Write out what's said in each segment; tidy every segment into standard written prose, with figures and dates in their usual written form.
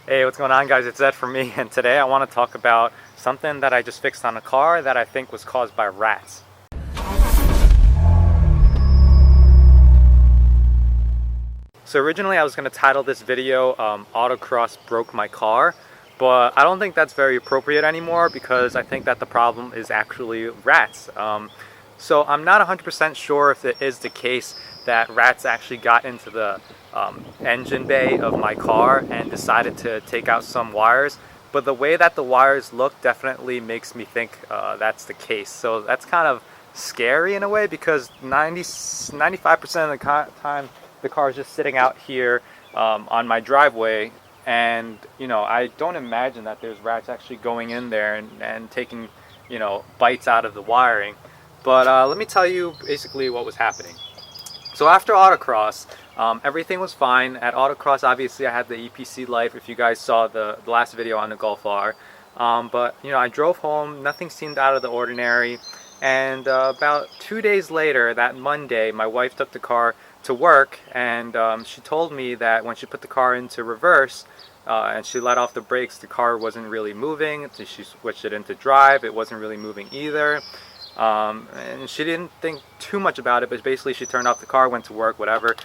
Hey, what's going on, guys? It's Ed from me, and today I want to talk about something that I just fixed on a car that I think was caused by rats. So originally I was going to title this video Autocross Broke My Car, but I don't think that's very appropriate anymore because I think that the problem is actually rats. So I'm not 100% sure if it is the case that rats actually got into the engine bay of my car and decided to take out some wires, but the way that the wires look definitely makes me think that's the case. So that's kind of scary in a way because 95% of the time the car is just sitting out here on my driveway, and I don't imagine that there's rats actually going in there and taking bites out of the wiring. But let me tell you basically what was happening. So after autocross, everything was fine. At autocross, obviously I had the EPC life, if you guys saw the last video on the Golf R. But I drove home, nothing seemed out of the ordinary, and about 2 days later, that Monday, my wife took the car to work, and she told me that when she put the car into reverse and she let off the brakes, the car wasn't really moving. She switched it into drive, it wasn't really moving either. And she didn't think too much about it, but basically she turned off the car, went to work, whatever.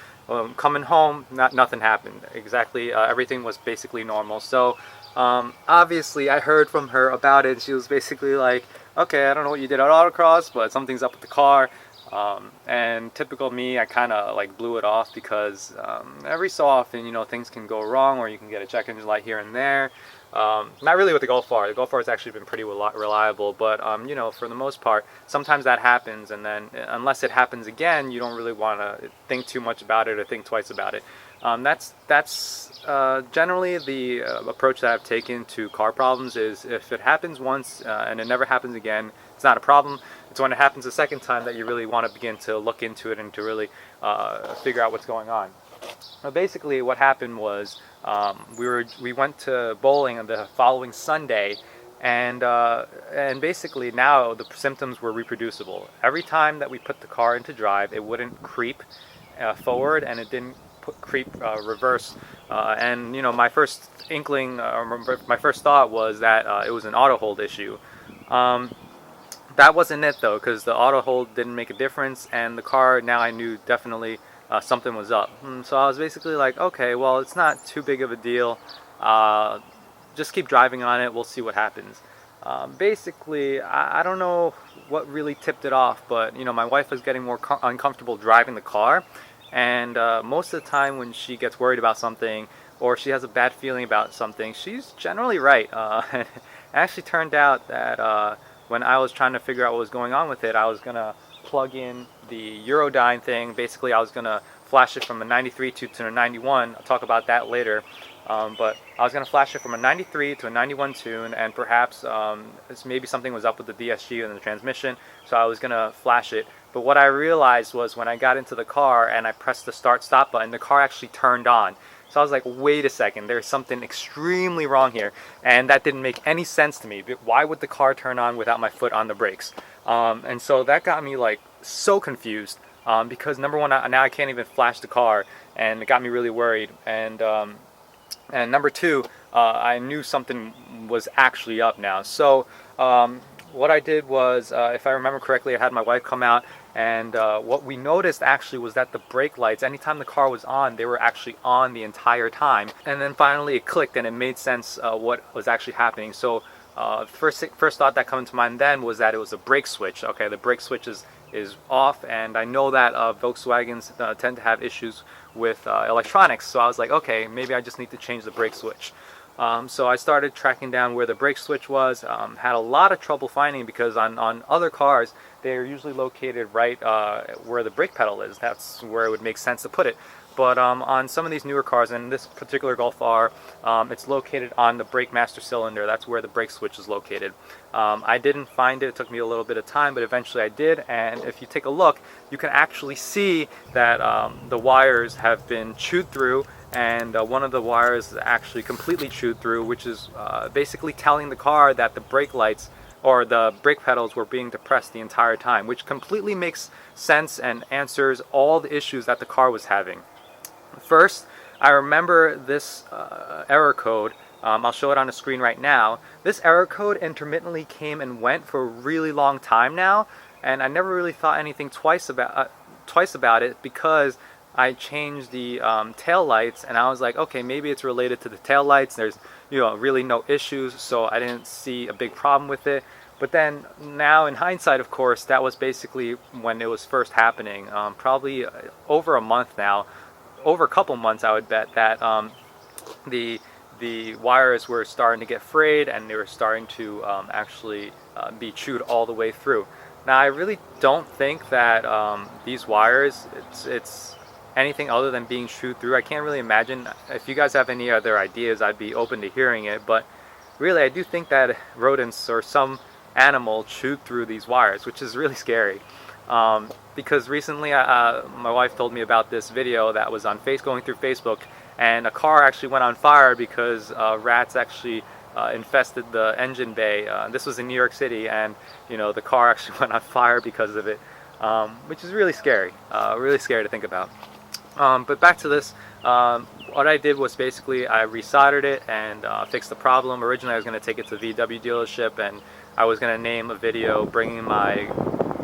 Coming home, nothing happened. Exactly, everything was basically normal. So obviously I heard from her about it. She was basically like, okay, I don't know what you did at autocross, but something's up with the car. And typical me, I kind of like blew it off because every so often, things can go wrong, or you can get a check engine light here and there. Not really with the Golf R. The Golf R has actually been pretty reliable, but for the most part, sometimes that happens, and then unless it happens again, you don't really want to think too much about it or think twice about it. That's generally the approach that I've taken to car problems. Is if it happens once and it never happens again, it's not a problem. It's when it happens the second time that you really want to begin to look into it and to really figure out what's going on. Well, basically what happened was we went to bowling on the following Sunday, and basically now the symptoms were reproducible. Every time that we put the car into drive, it wouldn't creep forward, and it didn't creep reverse. And my first inkling, my first thought was that it was an auto hold issue. That wasn't it though, because the auto hold didn't make a difference, and the car, now I knew definitely something was up. So I was basically like, okay, well, it's not too big of a deal. Just keep driving on it. We'll see what happens. Basically, I don't know what really tipped it off, but my wife was getting more uncomfortable driving the car, and most of the time when she gets worried about something or she has a bad feeling about something, she's generally right. It actually turned out that when I was trying to figure out what was going on with it, I was gonna plug in the Eurodyne thing. Basically, I was gonna flash it from a 93 to a 91. I'll talk about that later. But I was gonna flash it from a 93 to a 91 tune, and perhaps maybe something was up with the DSG and the transmission, so I was gonna flash it. But what I realized was when I got into the car and I pressed the start-stop button, the car actually turned on. So I was like, wait a second, there's something extremely wrong here. And that didn't make any sense to me. Why would the car turn on without my foot on the brakes? And so that got me like so confused because number one, now I can't even flash the car, and it got me really worried. And number two, I knew something was actually up now. So what I did was, if I remember correctly, I had my wife come out, and what we noticed actually was that the brake lights, anytime the car was on, they were actually on the entire time. And then finally it clicked and it made sense what was actually happening. So first thought that came to mind then was that it was a brake switch. Okay, the brake switch is off, and I know that Volkswagens tend to have issues with electronics. So I was like, okay, maybe I just need to change the brake switch. So I started tracking down where the brake switch was. Had a lot of trouble finding, because on other cars they're usually located right where the brake pedal is. That's where it would make sense to put it. But on some of these newer cars, and this particular Golf R, it's located on the brake master cylinder. That's where the brake switch is located. I didn't find it. It took me a little bit of time, but eventually I did. And if you take a look, you can actually see that the wires have been chewed through, and one of the wires is actually completely chewed through, which is basically telling the car that the brake lights or the brake pedals were being depressed the entire time, which completely makes sense and answers all the issues that the car was having. First, I remember this error code I'll show it on the screen right now. This error code intermittently came and went for a really long time now, and I never really thought anything twice about it because I changed the tail lights, and I was like, okay, maybe it's related to the tail lights. There's really no issues, so I didn't see a big problem with it. But then now in hindsight, of course, that was basically when it was first happening, probably over a month now, over a couple months I would bet, that the wires were starting to get frayed and they were starting to actually be chewed all the way through. Now I really don't think that these wires, it's anything other than being chewed through. I can't really imagine. If you guys have any other ideas, I'd be open to hearing it, but really I do think that rodents or some animal chewed through these wires, which is really scary. Because recently my wife told me about this video that was on going through Facebook, and a car actually went on fire because rats actually infested the engine bay. This was in New York City, and the car actually went on fire because of it, which is really scary to think about. But back to this, what I did was basically I resoldered it and fixed the problem. Originally I was going to take it to the VW dealership, and I was going to name a video bringing my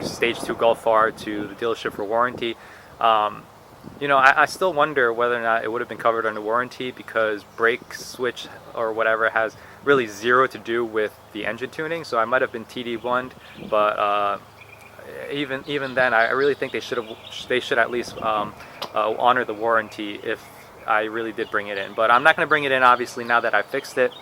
Stage 2 Golf R to the dealership for warranty. I still wonder whether or not it would have been covered under warranty, because brake switch or whatever has really zero to do with the engine tuning, so I might have been TD1'd, but even then I really think they should at least honor the warranty if I really did bring it in. But I'm not going to bring it in, obviously, now that I fixed it.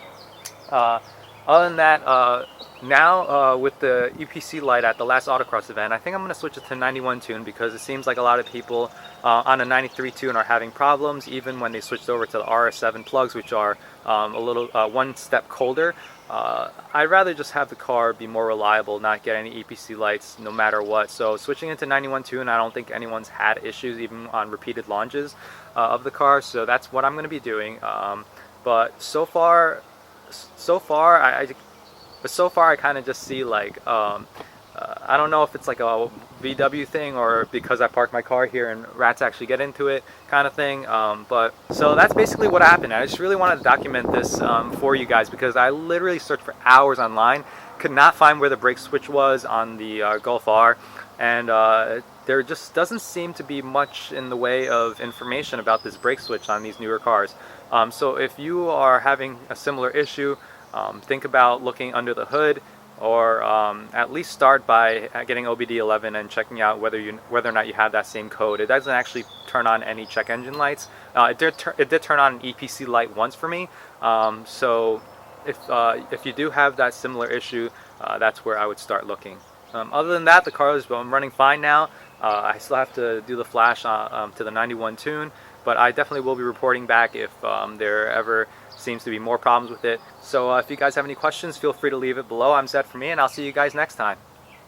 Other than that, now with the EPC light at the last autocross event, I think I'm going to switch it to 91 tune, because it seems like a lot of people on a 93 tune are having problems even when they switched over to the RS7 plugs, which are a little one step colder. I'd rather just have the car be more reliable, not get any EPC lights no matter what. So switching into 91 tune, I don't think anyone's had issues even on repeated launches of the car, so that's what I'm going to be doing. But so far I kind of just see like I don't know if it's like a VW thing or because I parked my car here and rats actually get into it kind of thing. But so that's basically what happened. I just really wanted to document this for you guys, because I literally searched for hours online, could not find where the brake switch was on the Golf R, and there just doesn't seem to be much in the way of information about this brake switch on these newer cars. So if you are having a similar issue, think about looking under the hood, or at least start by getting OBD11 and checking out whether or not you have that same code. It doesn't actually turn on any check engine lights. It did turn on an EPC light once for me. So if you do have that similar issue, that's where I would start looking. Other than that, the car is running fine now. I still have to do the flash to the 91 tune, but I definitely will be reporting back if there ever seems to be more problems with it. So if you guys have any questions, feel free to leave it below. I'm Zed for me, and I'll see you guys next time.